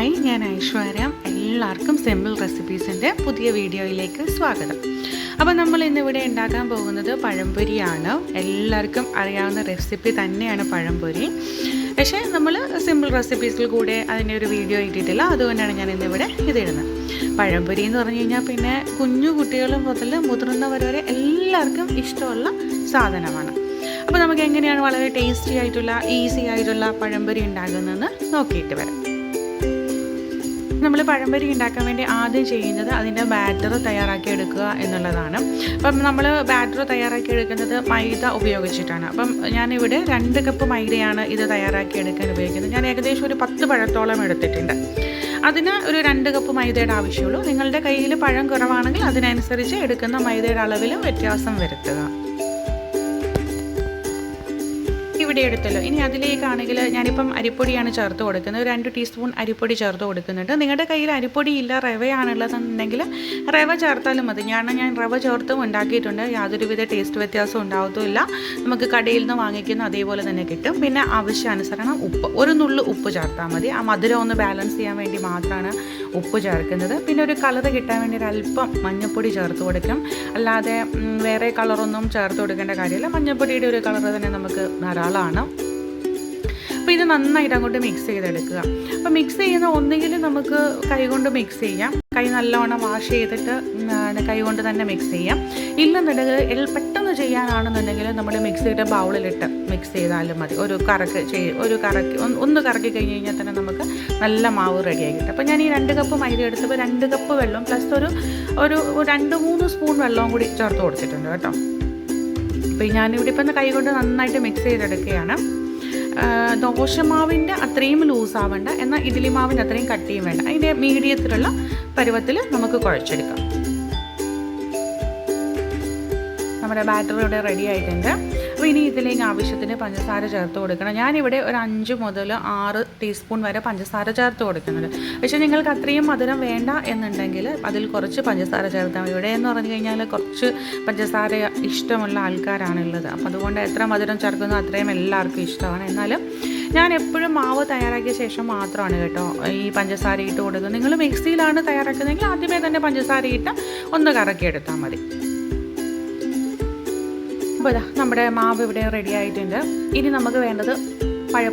Hi, ഞാൻ ഐശ്വര്യ. എല്ലാവർക്കും simple റെസിപ്പീസിൻ്റെ പുതിയ വീഡിയോയിലേക്ക് സ്വാഗതം. അപ്പോൾ നമ്മൾ ഇന്നിവിടെ ഉണ്ടാക്കാൻ പോകുന്നത് പഴംപൊരിയാണ്. എല്ലാവർക്കും അറിയാവുന്ന റെസിപ്പി തന്നെയാണ് പഴംപൊരി. പക്ഷേ നമ്മൾ സിമ്പിൾ റെസിപ്പീസിൽ കൂടെ അതിൻ്റെ ഒരു വീഡിയോ ഇട്ടിട്ടില്ല. അതുകൊണ്ടാണ് ഞാൻ ഇന്നിവിടെ ഇതിടുന്നത്. പഴംപൊരി എന്ന് പറഞ്ഞു കഴിഞ്ഞാൽ പിന്നെ കുഞ്ഞു കുട്ടികൾ മുതൽ മുതിർന്നവർ വരെ എല്ലാവർക്കും ഇഷ്ടമുള്ള സാധനമാണ്. അപ്പോൾ നമുക്ക് എങ്ങനെയാണ് വളരെ ടേസ്റ്റി ആയിട്ടുള്ള ഈസി ആയിട്ടുള്ള പഴംപൊരി ഉണ്ടാകുന്നതെന്ന് നോക്കിയിട്ട് വരാം. നമ്മൾ പഴംപൊരി ഉണ്ടാക്കാൻ വേണ്ടി ആദ്യം ചെയ്യുന്നത് അതിൻ്റെ ബാറ്റർ തയ്യാറാക്കി എടുക്കുക എന്നുള്ളതാണ്. അപ്പം നമ്മൾ ബാറ്റർ തയ്യാറാക്കി എടുക്കുന്നത് മൈദ ഉപയോഗിച്ചിട്ടാണ്. അപ്പം ഞാനിവിടെ 2 കപ്പ് മൈദയാണ് ഇത് തയ്യാറാക്കി എടുക്കാൻ ഉപയോഗിക്കുന്നത്. ഞാൻ ഏകദേശം ഒരു 10 പഴത്തോളം എടുത്തിട്ടുണ്ട്. അതിന് ഒരു 2 കപ്പ് മൈദയുടെ ആവശ്യമുള്ളൂ. നിങ്ങളുടെ കയ്യിൽ പഴം കുറവാണെങ്കിൽ അതിനനുസരിച്ച് എടുക്കുന്ന മൈദയുടെ അളവിൽ വ്യത്യാസം വരുത്തുക. ഇവിടെ എടുത്തല്ലോ. ഇനി അതിലേക്കാണെങ്കിൽ ഞാനിപ്പം അരിപ്പൊടിയാണ് ചേർത്ത് കൊടുക്കുന്നത്. 2 ടീസ്പൂൺ അരിപ്പൊടി ചേർത്ത് കൊടുക്കുന്നുണ്ട്. നിങ്ങളുടെ കയ്യിൽ അരിപ്പൊടി ഇല്ല, റവയാണുള്ളതെന്നുണ്ടെങ്കിൽ റവ ചേർത്താലും മതി. ഞാൻ റവ ചേർത്തും ഉണ്ടാക്കിയിട്ടുണ്ട്. യാതൊരുവിധ ടേസ്റ്റ് വ്യത്യാസം ഉണ്ടാവത്തുമില്ല. നമുക്ക് കടയിൽ നിന്ന് വാങ്ങിക്കുന്ന അതേപോലെ തന്നെ കിട്ടും. പിന്നെ ആവശ്യാനുസരണം ഉപ്പ്, ഒരു നുള്ളു ഉപ്പ് ചേർത്താൽ മതി. ആ മധുരം ഒന്ന് ബാലൻസ് ചെയ്യാൻ വേണ്ടി മാത്രമാണ് ഉപ്പ് ചേർക്കുന്നത്. പിന്നെ ഒരു കളർ കിട്ടാൻ വേണ്ടി ഒരല്പം മഞ്ഞൾപ്പൊടി ചേർത്ത് കൊടുക്കും. അല്ലാതെ വേറെ കളറൊന്നും ചേർത്ത് കൊടുക്കേണ്ട കാര്യമില്ല. മഞ്ഞൾപ്പൊടിയുടെ ഒരു കളർ തന്നെ നമുക്ക് ധാരാളമാണ്. അപ്പോൾ ഇത് നന്നായിട്ട് അങ്ങോട്ട് മിക്സ് ചെയ്തെടുക്കുക. അപ്പോൾ മിക്സ് ചെയ്യുന്ന ഒന്നുകിൽ നമുക്ക് കൈകൊണ്ട് മിക്സ് ചെയ്യാം. കൈ നല്ലോണം വാഷ് ചെയ്തിട്ട് കൈകൊണ്ട് തന്നെ മിക്സ് ചെയ്യാം. ഇല്ലെന്നുണ്ടെങ്കിൽ പെട്ടെന്ന് ചെയ്യാനാണെന്നുണ്ടെങ്കിൽ നമ്മൾ മിക്സിയുടെ ബൗളിലിട്ട് മിക്സ് ചെയ്താലും മതി. ഒരു ഒന്ന് കറക്കി കഴിഞ്ഞ് കഴിഞ്ഞാൽ തന്നെ നമുക്ക് നല്ല മാവ് റെഡിയായി കിട്ടും. അപ്പോൾ ഞാൻ ഈ 2 കപ്പ് മൈദ എടുത്തപ്പോൾ 2 കപ്പ് വെള്ളം പ്ലസ് ഒരു 2-3 സ്പൂൺ വെള്ളവും കൂടി ചേർത്ത് കൊടുത്തിട്ടുണ്ട് കേട്ടോ. അപ്പോൾ ഞാനിവിടെ ഇപ്പം കൈ കൊണ്ട് നന്നായിട്ട് മിക്സ് ചെയ്തെടുക്കുകയാണ്. ദോശമാവിൻ്റെ അത്രയും ലൂസ് ആവേണ്ട, എന്നാൽ ഇഡ്ഡലി മാവിൻ്റെ അത്രയും കട്ടിയും വേണ്ട. അതിൻ്റെ മീഡിയത്തിലുള്ള പരുവത്തിൽ നമുക്ക് കുഴച്ചെടുക്കാം. നമ്മുടെ ബാറ്റർ ഇവിടെ റെഡി ആയിട്ടുണ്ട്. അപ്പോൾ ഇനി ഇതിലേക്ക് ആവശ്യത്തിന് പഞ്ചസാര ചേർത്ത് കൊടുക്കണം. ഞാനിവിടെ ഒരു 5 മുതൽ 6 ടീസ്പൂൺ വരെ പഞ്ചസാര ചേർത്ത് കൊടുക്കുന്നുണ്ട്. പക്ഷേ നിങ്ങൾക്ക് അത്രയും മധുരം വേണ്ട എന്നുണ്ടെങ്കിൽ അതിൽ കുറച്ച് പഞ്ചസാര ചേർത്താൽ മതി. ഇവിടെ എന്ന് പറഞ്ഞു കഴിഞ്ഞാൽ കുറച്ച് പഞ്ചസാര ഇഷ്ടമുള്ള ആൾക്കാരാണുള്ളത്. അപ്പോൾ അതുകൊണ്ട് എത്ര മധുരം ചേർക്കുന്നോ അത്രയും എല്ലാവർക്കും ഇഷ്ടമാണ്. എന്നാലും ഞാൻ എപ്പോഴും മാവ് തയ്യാറാക്കിയ ശേഷം മാത്രമാണ് കേട്ടോ ഈ പഞ്ചസാര ഇട്ട് കൊടുക്കുന്നത്. നിങ്ങൾ മിക്സിയിലാണ് തയ്യാറാക്കുന്നതെങ്കിൽ ആദ്യമേ തന്നെ പഞ്ചസാര ഇട്ട് ഒന്ന് കറക്കിയെടുത്താൽ മതി. അപ്പോൾ നമ്മുടെ മാവ് ഇവിടെ റെഡി ആയിട്ടുണ്ട്. ഇനി നമുക്ക് വേണ്ടത്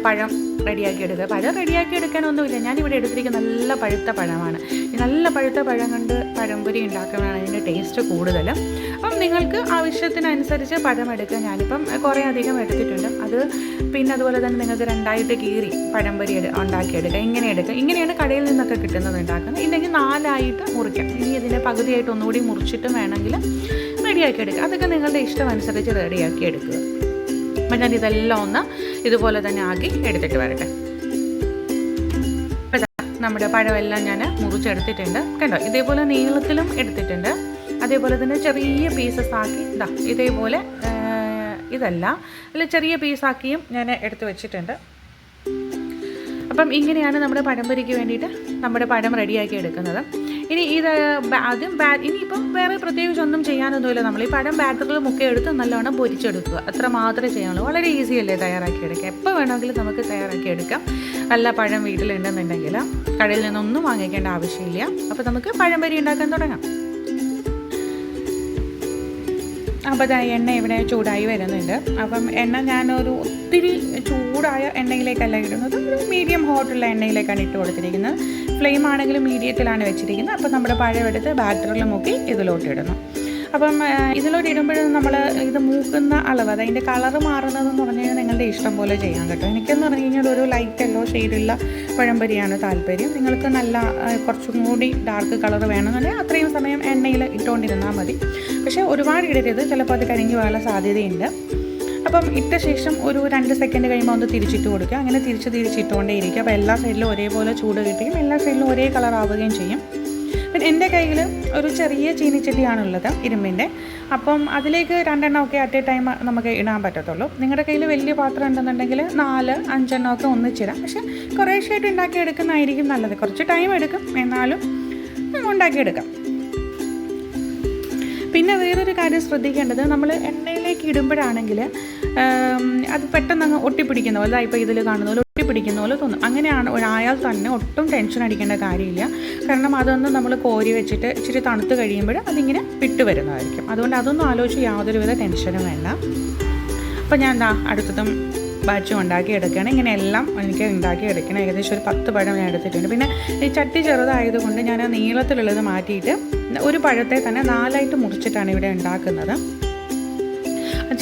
പഴം റെഡിയാക്കി എടുക്കുക. പഴം റെഡിയാക്കി എടുക്കാനൊന്നുമില്ല. ഞാനിവിടെ എടുത്തിരിക്കുന്ന നല്ല പഴുത്ത പഴമാണ്. ഈ നല്ല പഴുത്ത പഴം കൊണ്ട് പഴംപൊരി ഉണ്ടാക്കുന്നതാണ് അതിൻ്റെ ടേസ്റ്റ് കൂടുതൽ. അപ്പം നിങ്ങൾക്ക് ആവശ്യത്തിനനുസരിച്ച് പഴം എടുക്കുക. ഞാനിപ്പം കുറേ അധികം എടുത്തിട്ടുണ്ട്. അത് പിന്നെ അതുപോലെ തന്നെ നിങ്ങൾക്ക് 2ആയിട്ട് കീറി പഴംപൊരി ഉണ്ടാക്കിയെടുക്കുക. ഇങ്ങനെ എടുക്കുക. ഇങ്ങനെയാണ് കടയിൽ നിന്നൊക്കെ കിട്ടുന്നത് ഉണ്ടാക്കുന്നത്. ഇല്ലെങ്കിൽ 4ആയിട്ട് മുറിക്കാം. ഇനി ഇതിൻ്റെ പകുതിയായിട്ട് ഒന്നുകൂടി മുറിച്ചിട്ട് വേണമെങ്കിൽ റെഡിയാക്കി എടുക്കുക. അതൊക്കെ നിങ്ങളുടെ ഇഷ്ടമനുസരിച്ച് റെഡിയാക്കി എടുക്കുക. അപ്പം ഞാൻ ഇതെല്ലാം ഒന്ന് ഇതുപോലെ തന്നെ ആക്കി എടുത്തിട്ട് വരട്ടെ. നമ്മുടെ പഴമെല്ലാം ഞാൻ മുറിച്ചെടുത്തിട്ടുണ്ട് കണ്ടോ. ഇതേപോലെ നീളത്തിലും എടുത്തിട്ടുണ്ട്. അതേപോലെ തന്നെ ചെറിയ പീസസ് ആക്കി ഇതേപോലെ ഇതല്ല അല്ല ചെറിയ പീസാക്കിയും ഞാൻ എടുത്ത് വെച്ചിട്ടുണ്ട്. അപ്പം ഇങ്ങനെയാണ് നമ്മുടെ പഴംപൊരിക്ക് വേണ്ടിയിട്ട് നമ്മുടെ പഴം റെഡിയാക്കി എടുക്കുന്നത്. ഇനി ഇത് ആദ്യം ഇനിയിപ്പം വേറെ പ്രത്യേകിച്ച് ഒന്നും ചെയ്യാനൊന്നുമില്ല. നമ്മൾ ഈ പഴം ബാറ്ററിൽ മുക്കിയെടുത്ത് നല്ലവണ്ണം പൊരിച്ചെടുക്കുക. അത്ര മാത്രമേ ചെയ്യാനുള്ളൂ. വളരെ ഈസി അല്ലേ തയ്യാറാക്കിയെടുക്കുക. എപ്പോൾ വേണമെങ്കിലും നമുക്ക് തയ്യാറാക്കിയെടുക്കാം. നല്ല പഴം വീട്ടിലുണ്ടെന്നുണ്ടെങ്കിൽ കടയിൽ നിന്നൊന്നും വാങ്ങിക്കേണ്ട ആവശ്യമില്ല. അപ്പോൾ നമുക്ക് പഴംപൊരി ഉണ്ടാക്കാൻ തുടങ്ങാം. അപ്പോൾ എണ്ണ ഇവിടെ ചൂടായി വരുന്നുണ്ട്. അപ്പം എണ്ണ ഞാനൊരു ഒത്തിരി ചൂടായ എണ്ണയിലേക്കല്ല ഇടുന്നത്. ഒരു മീഡിയം ഹോട്ടുള്ള എണ്ണയിലേക്കാണ് ഇട്ട് കൊടുത്തിരിക്കുന്നത്. ഫ്ലെയിം ആണെങ്കിൽ മീഡിയത്തിലാണ് വെച്ചിരിക്കുന്നത്. അപ്പോൾ നമ്മുടെ പഴം എടുത്ത് ബാറ്ററിൽ മുക്കി ഇതിലോട്ട് ഇടുന്നു. അപ്പം ഇതിലോട്ട് ഇടുമ്പോഴും നമ്മൾ ഇത് മൂക്കുന്ന അളവ് അതിൻ്റെ കളറ് മാറുന്നതെന്ന് പറഞ്ഞു കഴിഞ്ഞാൽ നിങ്ങളുടെ ഇഷ്ടം പോലെ ചെയ്യാൻ കേട്ടോ. എനിക്കെന്ന് പറഞ്ഞു കഴിഞ്ഞാൽ ഒരു ലൈറ്റ് യെല്ലോ ഷെയ്ഡുള്ള പഴംപൊരിയാണ് താല്പര്യം. നിങ്ങൾക്ക് നല്ല കുറച്ചും കൂടി ഡാർക്ക് കളർ വേണമെന്നുണ്ടെങ്കിൽ അത്രയും സമയം എണ്ണയിൽ ഇട്ടുകൊണ്ടിരുന്നാൽ മതി. പക്ഷേ ഒരുപാട് ഇടരുത്, ചിലപ്പോൾ അത് കരിഞ്ഞു പോകാനുള്ള സാധ്യതയുണ്ട്. അപ്പം ഇട്ട ശേഷം ഒരു 2 സെക്കൻഡ് കഴിയുമ്പോൾ ഒന്ന് തിരിച്ചിട്ട് കൊടുക്കുക. അങ്ങനെ തിരിച്ചിട്ടുകൊണ്ടേ ഇരിക്കുക. അപ്പോൾ എല്ലാ സൈഡിലും ഒരേപോലെ ചൂട് കിട്ടുകയും എല്ലാ സൈഡിലും ഒരേ കളർ ആവുകയും ചെയ്യും. പിന്നെ എൻ്റെ കയ്യിൽ ഒരു ചെറിയ ചീനിച്ചട്ടിയാണുള്ളത്, ഇരുമ്പിൻ്റെ. അപ്പം അതിലേക്ക് 2 എണ്ണമൊക്കെ അറ്റ് എ ടൈം നമുക്ക് ഇടാൻ പറ്റത്തുള്ളൂ. നിങ്ങളുടെ കയ്യിൽ വലിയ പാത്രം ഉണ്ടെന്നുണ്ടെങ്കിൽ 4-5 എണ്ണമൊക്കെ ഒന്നിച്ചിടാം. പക്ഷേ കുറേശ്ശായിട്ട് ഉണ്ടാക്കിയെടുക്കുന്നതായിരിക്കും നല്ലത്. കുറച്ച് ടൈം എടുക്കും, എന്നാലും ഉണ്ടാക്കിയെടുക്കാം. പിന്നെ വേറൊരു കാര്യം ശ്രദ്ധിക്കേണ്ടത്, നമ്മൾ എണ്ണയിലേക്ക് ഇടുമ്പോഴാണെങ്കിൽ അത് പെട്ടെന്ന് അങ്ങ് ഒട്ടിപ്പിടിക്കുന്ന പോലെ ഇപ്പോൾ ഇതിൽ കാണുന്ന പോലെ പിടിക്കുന്ന പോലെ തോന്നും. അങ്ങനെയാണ് ആയാൽ തന്നെ ഒട്ടും ടെൻഷൻ അടിക്കേണ്ട കാര്യമില്ല. കാരണം അതൊന്ന് നമ്മൾ കോരി വെച്ചിട്ട് ഇച്ചിരി തണുത്ത് കഴിയുമ്പോൾ അതിങ്ങനെ വിട്ട് വരുന്നതായിരിക്കും. അതുകൊണ്ട് അതൊന്നും ആലോചിച്ച് യാതൊരുവിധ ടെൻഷനും വേണ്ട. അപ്പോൾ ഞാൻ അടുത്തതും ബാച്ചും ഉണ്ടാക്കിയെടുക്കുകയാണ്. ഇങ്ങനെയെല്ലാം എനിക്ക് ഉണ്ടാക്കിയെടുക്കണം. ഏകദേശം ഒരു 10 പഴം ഞാൻ എടുത്തിട്ടുണ്ട്. പിന്നെ ഈ ചട്ടി ചെറുതായതുകൊണ്ട് ഞാൻ നീളത്തിലുള്ളത് മാറ്റിയിട്ട് ഒരു പഴത്തെ തന്നെ 4ആയിട്ട് മുറിച്ചിട്ടാണ് ഇവിടെ ഉണ്ടാക്കുന്നത്.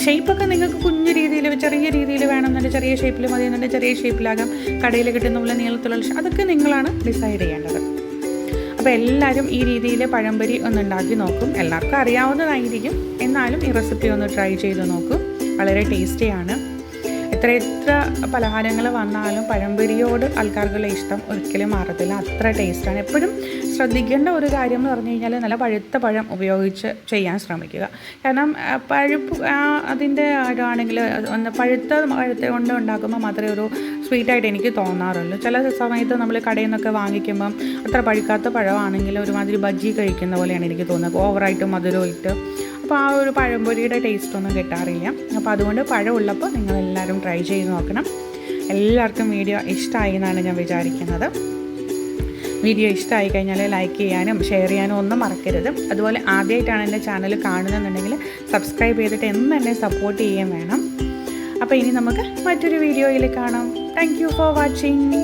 ഷേപ്പൊക്കെ നിങ്ങൾക്ക് കുഞ്ഞു രീതിയിൽ ചെറിയ രീതിയിൽ വേണമെന്നുണ്ടെങ്കിൽ ചെറിയ ഷേപ്പിൽ മതി എന്നുണ്ടെങ്കിൽ ചെറിയ ഷേപ്പിലാകാം. കടയിൽ കിട്ടുന്ന പോലെ നീളത്തിലുള്ള അതൊക്കെ നിങ്ങളാണ് ഡിസൈഡ് ചെയ്യേണ്ടത്. അപ്പോൾ എല്ലാവരും ഈ രീതിയിൽ പഴംപൊരി ഒന്ന് ഉണ്ടാക്കി നോക്കും. എല്ലാവർക്കും അറിയാവുന്നതായിരിക്കും, എന്നാലും ഈ റെസിപ്പി ഒന്ന് ട്രൈ ചെയ്ത് നോക്കും. വളരെ ടേസ്റ്റിയാണ്. എത്ര പലഹാരങ്ങൾ വന്നാലും പഴംപൊരിയോട് ആൾക്കാർക്കുള്ള ഇഷ്ടം ഒരിക്കലും മാറത്തില്ല. അത്ര ടേസ്റ്റാണ്. എപ്പോഴും ശ്രദ്ധിക്കേണ്ട ഒരു കാര്യം എന്ന് പറഞ്ഞു കഴിഞ്ഞാൽ നല്ല പഴുത്ത പഴം ഉപയോഗിച്ച് ചെയ്യാൻ ശ്രമിക്കുക. കാരണം പഴുപ്പ് അതിൻ്റെ ആണെങ്കിൽ പഴുത്ത കൊണ്ട് ഉണ്ടാക്കുമ്പോൾ മാത്രമേ ഒരു സ്വീറ്റായിട്ട് എനിക്ക് തോന്നാറുള്ളൂ. ചില സമയത്ത് നമ്മൾ കടയിൽ നിന്നൊക്കെ വാങ്ങിക്കുമ്പം അത്ര പഴുക്കാത്ത പഴമാണെങ്കിൽ ഒരുമാതിരി ബജ്ജി കഴിക്കുന്ന പോലെയാണ് എനിക്ക് തോന്നുന്നത്, ഓവറായിട്ട് മധുരം ഇട്ട്. അപ്പോൾ ആ ഒരു പഴംപൊരിയുടെ ടേസ്റ്റൊന്നും കിട്ടാറില്ല. അപ്പോൾ അതുകൊണ്ട് പഴമുള്ളപ്പോൾ നിങ്ങളെല്ലാവരും ട്രൈ ചെയ്ത് നോക്കണം. എല്ലാവർക്കും വീഡിയോ ഇഷ്ടമായി എന്നാണ് ഞാൻ വിചാരിക്കുന്നത്. വീഡിയോ ഇഷ്ടമായി കഴിഞ്ഞാൽ ലൈക്ക് ചെയ്യാനും ഷെയർ ചെയ്യാനും ഒന്നും മറക്കരുത്. അതുപോലെ ആദ്യമായിട്ടാണ് എൻ്റെ ചാനൽ കാണുന്നതെന്നുണ്ടെങ്കിൽ സബ്സ്ക്രൈബ് ചെയ്തിട്ട് എന്നെ സപ്പോർട്ട് ചെയ്യാൻ വേണം. അപ്പോൾ ഇനി നമുക്ക് മറ്റൊരു വീഡിയോയിൽ കാണാം. Thank you for watching.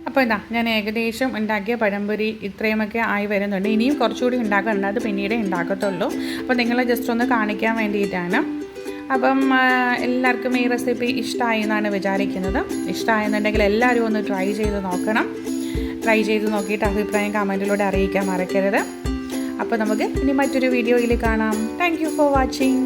അപ്പോൾ ഞാൻ ഏകദേശം ഉണ്ടാക്കിയ പഴംപൊരി ഇത്രയുമൊക്കെ ആയി വരുന്നുണ്ട്. ഇനിയും കുറച്ചുകൂടി ഉണ്ടാക്കാനുണ്ട്, അത് പിന്നീടേ ഉണ്ടാക്കത്തുള്ളൂ. അപ്പോൾ നിങ്ങളെ ജസ്റ്റ് ഒന്ന് കാണിക്കാൻ വേണ്ടിയിട്ടാണ്. അപ്പം എല്ലാവർക്കും ഈ റെസിപ്പി ഇഷ്ടമായി എന്നാണ് വിചാരിക്കുന്നത്. ഇഷ്ടമായെന്നുണ്ടെങ്കിൽ എല്ലാവരും ഒന്ന് ട്രൈ ചെയ്ത് നോക്കണം. ട്രൈ ചെയ്ത് നോക്കിയിട്ട് അഭിപ്രായം കമൻറ്റിലൂടെ അറിയിക്കാൻ മറക്കരുത്. അപ്പോൾ നമുക്ക് ഇനി മറ്റൊരു വീഡിയോയിൽ കാണാം. Thank you for watching.